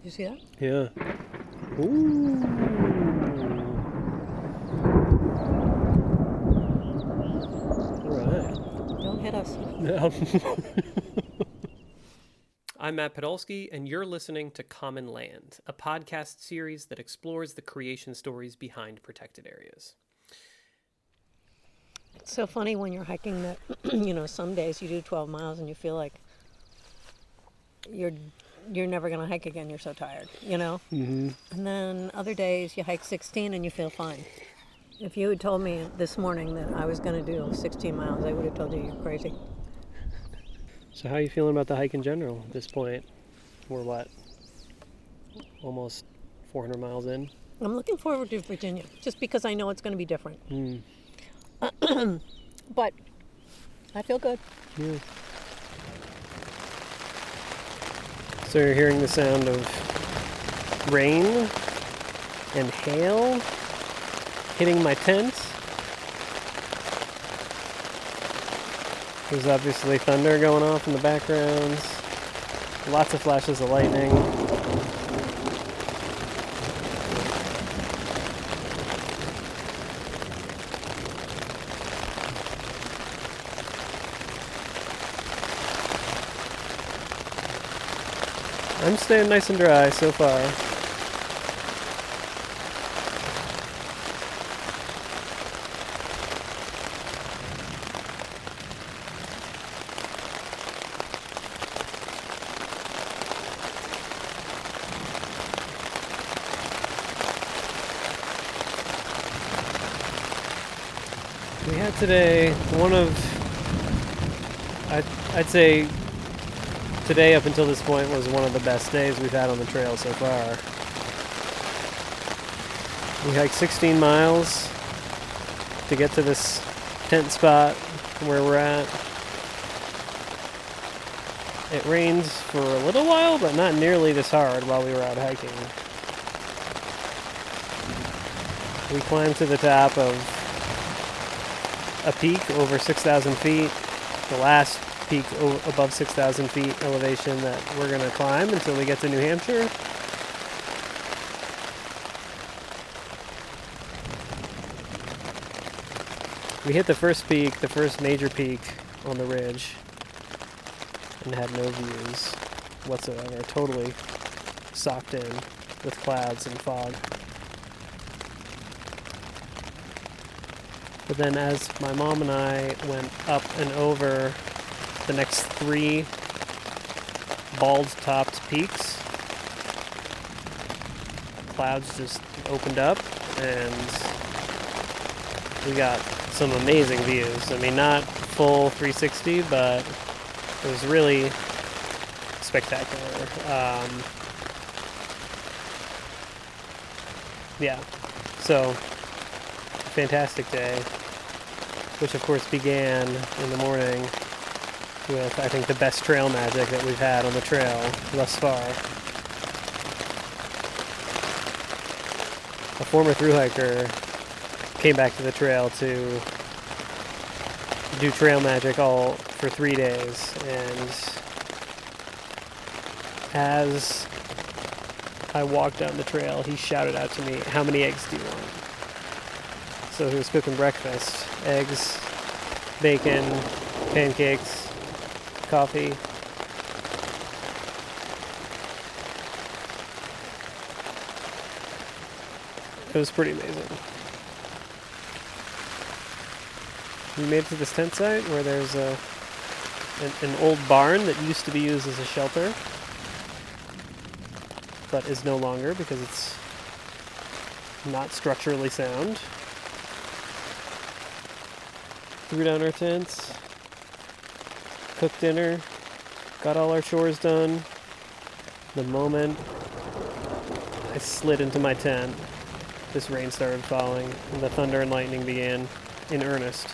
You see that? Yeah. Ooh. All right. Don't hit us. No. I'm Matt Podolsky, and you're listening to Common Land, a podcast series that explores the creation stories behind protected areas. It's so funny when you're hiking that, some days you do 12 miles and you feel like you're never going to hike again. You're so tired, Mm-hmm. And then other days you hike 16 and you feel fine. If you had told me this morning that I was going to do 16 miles, I would have told you you're crazy. So how are you feeling about the hike in general at this point? We're what? Almost 400 miles in? I'm looking forward to Virginia, just because I know it's going to be different. Mm. But I feel good. Yeah. So you're hearing the sound of rain and hail hitting my tent. There's obviously thunder going off in the background. Lots of flashes of lightning. I'm staying nice and dry so far. We had today one of, I'd say today up until this point was one of the best days we've had on the trail so far. We hiked 16 miles to get to this tent spot where we're at. It rained for a little while, but not nearly this hard while we were out hiking. We climbed to the top of a peak over 6,000 feet, the last peak above 6,000 feet elevation that we're going to climb until we get to New Hampshire. We hit the first peak, the first major peak on the ridge, and had no views whatsoever, totally socked in with clouds and fog. But then as my mom and I went up and over the next 3 bald-topped peaks, clouds just opened up and we got some amazing views. I mean, not full 360, but it was really spectacular. Yeah, so fantastic day, which of course began in the morning with, I think, the best trail magic that we've had on the trail thus far. A former thru hiker came back to the trail to do trail magic all for 3 days, and as I walked down the trail, he shouted out to me, "How many eggs do you want?" So he was cooking breakfast, eggs, bacon, pancakes, coffee. It was pretty amazing. We made it to this tent site where there's an old barn that used to be used as a shelter, but is no longer because it's not structurally sound. Threw down our tents, cooked dinner, got all our chores done. The moment I slid into my tent, this rain started falling and the thunder and lightning began in earnest.